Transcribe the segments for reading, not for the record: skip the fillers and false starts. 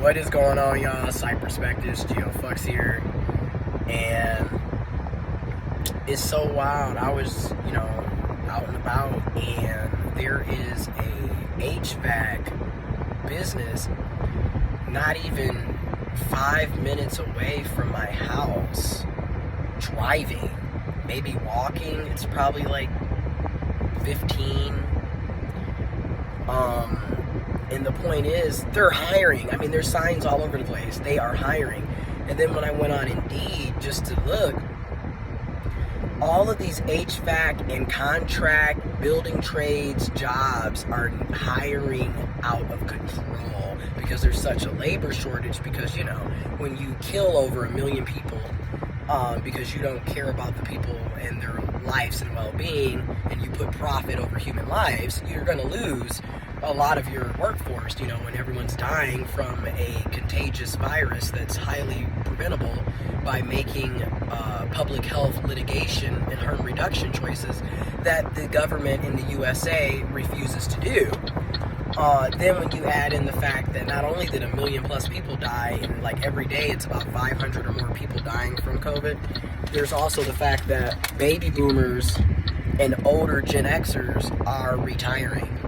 What is going on, y'all? Site Perspectives, GeoFucks here, and it's so wild. I was, out and about, and there is a HVAC business not even 5 minutes away from my house, driving, maybe walking. It's probably like 15. And the point is, they're hiring. I mean, there's signs all over the place. They are hiring. And then when I went on Indeed just to look, all of these HVAC and contract building trades jobs are hiring out of control because there's such a labor shortage. Because, when you kill over 1 million people because you don't care about the people and their lives and well-being, and you put profit over human lives, you're going to lose a lot of your workforce, when everyone's dying from a contagious virus that's highly preventable by making public health litigation and harm reduction choices that the government in the USA refuses to do. Then when you add in the fact that not only did 1 million plus people die, and like every day it's about 500 or more people dying from COVID, there's also the fact that baby boomers and older Gen Xers are retiring.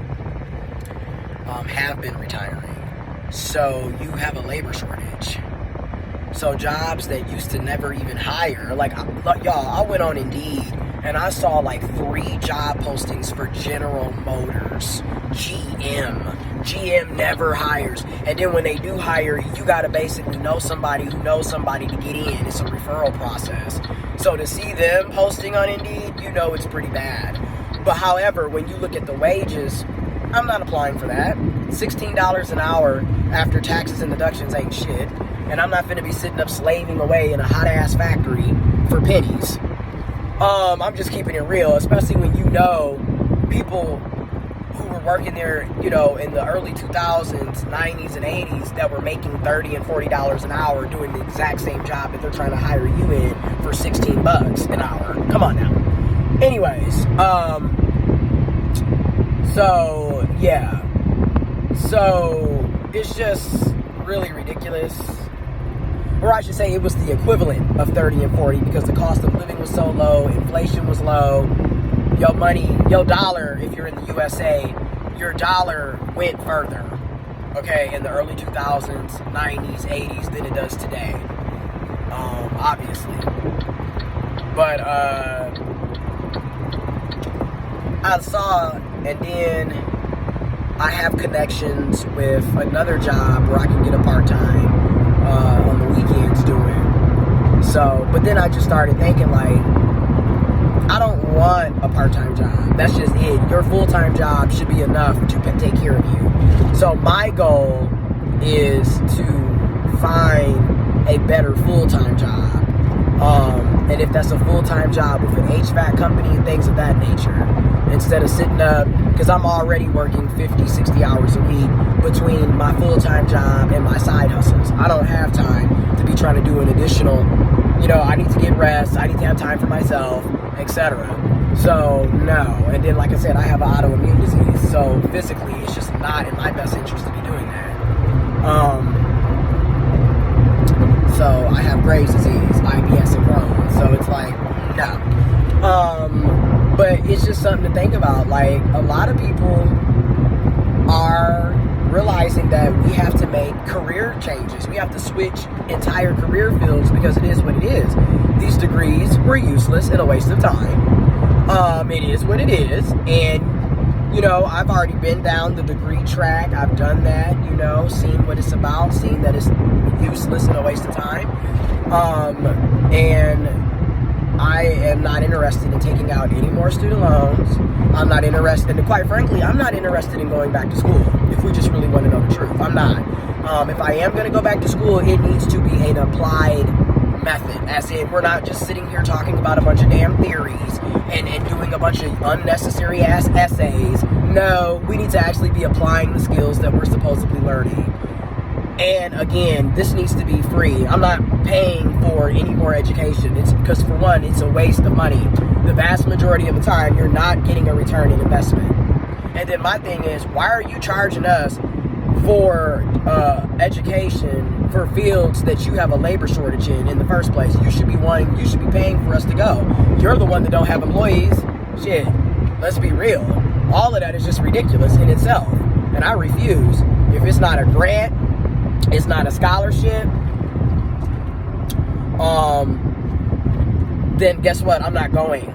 Have been retiring. So you have a labor shortage. So jobs that used to never even hire, like y'all, I went on Indeed and I saw like 3 job postings for General Motors, GM. GM never hires. And then when they do hire, you got to basically know somebody who knows somebody to get in. It's a referral process. So to see them posting on Indeed, it's pretty bad. But however, when you look at the wages, I'm not applying for that. $16 an hour after taxes and deductions ain't shit. And I'm not finna be sitting up slaving away in a hot-ass factory for pennies. I'm just keeping it real, especially when people who were working there, in the early 2000s, 90s, and 80s that were making $30 and $40 an hour doing the exact same job that they're trying to hire you in for $16 an hour. Come on now. Anyways, So it's just really ridiculous. Or I should say it was the equivalent of 30 and 40 because the cost of living was so low, inflation was low, your dollar, if you're in the USA, your dollar went further, okay, in the early 2000s, 90s, 80s than it does today, obviously. But, I saw, and then I have connections with another job where I can get a part-time on the weekends doing. So, but then I just started thinking I don't want a part-time job. That's just it. Your full-time job should be enough to take care of you. So my goal is to find a better full-time job. And if that's a full-time job with an HVAC company and things of that nature, instead of sitting up, because I'm already working 50, 60 hours a week between my full-time job and my side hustles. I don't have time to be trying to do an additional, I need to get rest, I need to have time for myself, etc. So, no. And then, like I said, I have an autoimmune disease, so physically it's just not in my best interest to be doing that. So, I have Graves' disease, IBS, and Crohn's, so it's no. But it's just something to think about. A lot of people are realizing that we have to make career changes. We have to switch entire career fields because it is what it is. These degrees were useless and a waste of time. It is what it is. And, I've already been down the degree track. I've done that, seen what it's about, seen that it's useless and a waste of time. And I am not interested in taking out any more student loans. I'm not interested, and quite frankly, I'm not interested in going back to school, if we just really want to know the truth. I'm not. If I am going to go back to school, it needs to be an applied method, as in we're not just sitting here talking about a bunch of damn theories and doing a bunch of unnecessary ass essays. No, we need to actually be applying the skills that we're supposedly learning. And again, this needs to be free. I'm not paying for any more education. It's because, for one, it's a waste of money. The vast majority of the time, you're not getting a return in investment. And then my thing is, why are you charging us for education for fields that you have a labor shortage in the first place. You should be paying for us to go. You're the one that don't have employees. Shit, let's be real. All of that is just ridiculous in itself. And I refuse. If it's not a grant, it's not a scholarship, then guess what? I'm not going.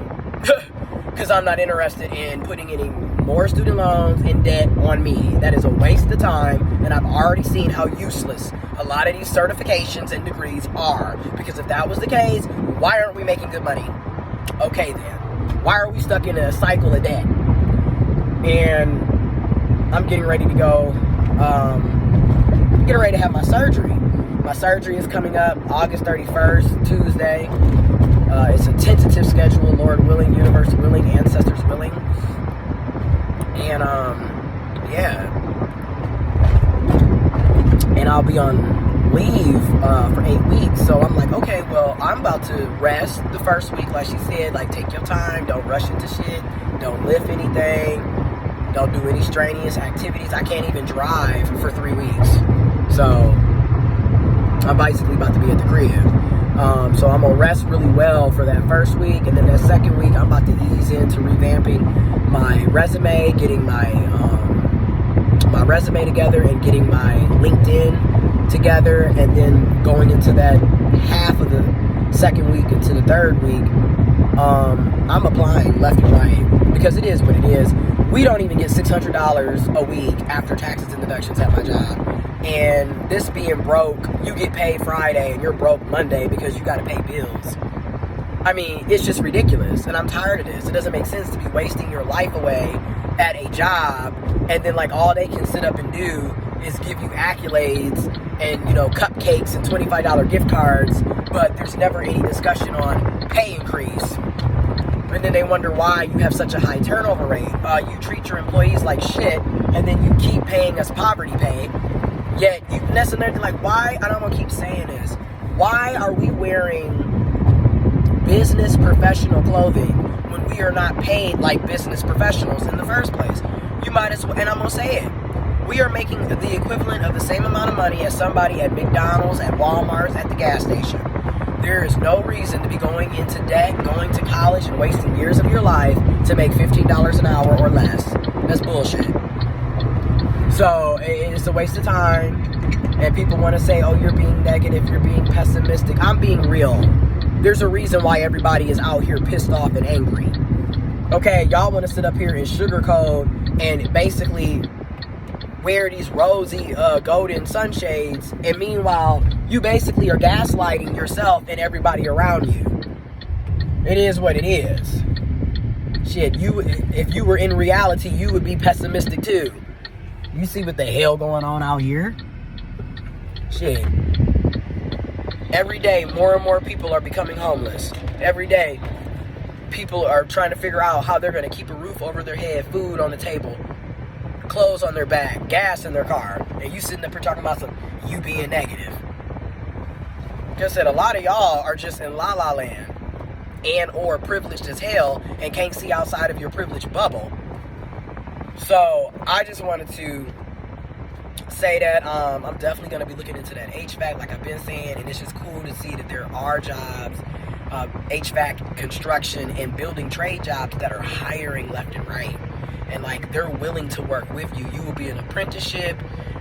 Because I'm not interested in putting any more student loans in debt on me. That is a waste of time, and I've already seen how useless a lot of these certifications and degrees are. Because if that was the case, why aren't we making good money? Okay then. Why are we stuck in a cycle of debt? And I'm getting ready to go, getting ready to have my surgery. My surgery is coming up August 31st, Tuesday. It's a tentative schedule, Lord willing, universe willing, ancestors willing. And, yeah. And I'll be on leave for 8 weeks. So I'm like, okay, well, I'm about to rest the first week. Like she said, like, take your time. Don't rush into shit. Don't lift anything. Don't do any strenuous activities. I can't even drive for 3 weeks. So I'm basically about to be at the crib. So I'm going to rest really well for that first week. And then that second week, I'm about to ease into revamping my resume, getting my resume together and getting my LinkedIn together. And then going into that half of the second week into the third week, I'm applying left and right because it is what it is. We don't even get $600 a week after taxes and deductions at my job. And this being broke, you get paid Friday and you're broke Monday because you got to pay bills. I mean, it's just ridiculous. And I'm tired of this. It doesn't make sense to be wasting your life away at a job and then like all they can sit up and do is give you accolades and, you know, cupcakes and $25 gift cards, but there's never any discussion on pay increase. And then they wonder why you have such a high turnover rate. You treat your employees like shit, and then you keep paying us poverty pay. Yet, that's another, like, why, I don't want to keep saying this, why are we wearing business professional clothing when we are not paid like business professionals in the first place? You might as well, and I'm going to say it, we are making the equivalent of the same amount of money as somebody at McDonald's, at Walmart, at the gas station. There is no reason to be going into debt, going to college, and wasting years of your life to make $15 an hour or less. That's bullshit. So, it's a waste of time. And people want to say, oh, you're being negative, you're being pessimistic. I'm being real. There's a reason why everybody is out here pissed off and angry. Okay, y'all want to sit up here and sugarcoat and basically wear these rosy golden sunshades, and meanwhile you basically are gaslighting yourself and everybody around you. It is what it is. Shit, if you were in reality, you would be pessimistic too. You see what the hell going on out here? Shit. Every day more and more people are becoming homeless. Every day people are trying to figure out how they're going to keep a roof over their head, food on the table, clothes on their back, gas in their car, and you sitting up here talking about you being negative. Like I said, a lot of y'all are just in la la land and or privileged as hell and can't see outside of your privileged bubble. So I just wanted to say that I'm definitely going to be looking into that HVAC like I've been saying, and it's just cool to see that there are jobs, HVAC construction and building trade jobs that are hiring left and right. And like they're willing to work with you. You will be an apprenticeship,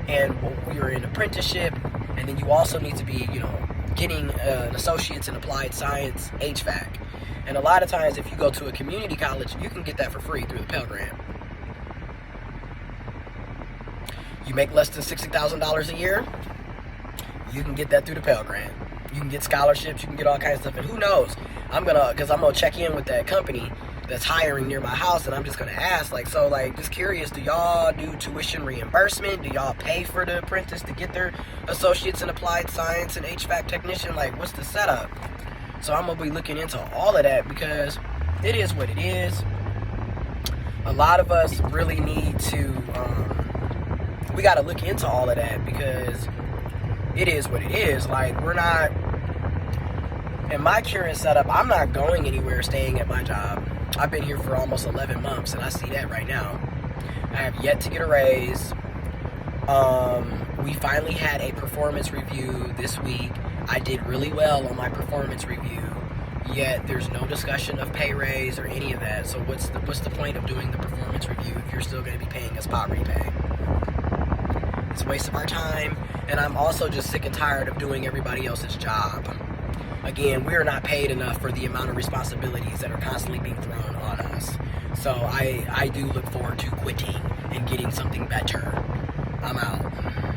and you're in apprenticeship, and then you also need to be, you know, getting an associate's in applied science HVAC. And a lot of times, if you go to a community college, you can get that for free through the Pell Grant. You make less than $60,000 a year, you can get that through the Pell Grant. You can get scholarships, you can get all kinds of stuff. And who knows? I'm gonna check in with that company that's hiring near my house, and I'm just gonna ask, like, so, like, just curious, do y'all do tuition reimbursement? Do y'all pay for the apprentice to get their associates in applied science and HVAC technician? Like, what's the setup? So I'm gonna be looking into all of that because it is what it is. A lot of us really need to, we gotta look into all of that because it is what it is. Like, we're not, in my current setup, I'm not going anywhere staying at my job. I've been here for almost 11 months, and I see that right now. I have yet to get a raise. We finally had a performance review this week. I did really well on my performance review, yet there's no discussion of pay raise or any of that. So what's the point of doing the performance review if you're still going to be paying us poverty pay? It's a waste of our time, and I'm also just sick and tired of doing everybody else's job. Again, we're not paid enough for the amount of responsibilities that are constantly being thrown on us. So I do look forward to quitting and getting something better. I'm out.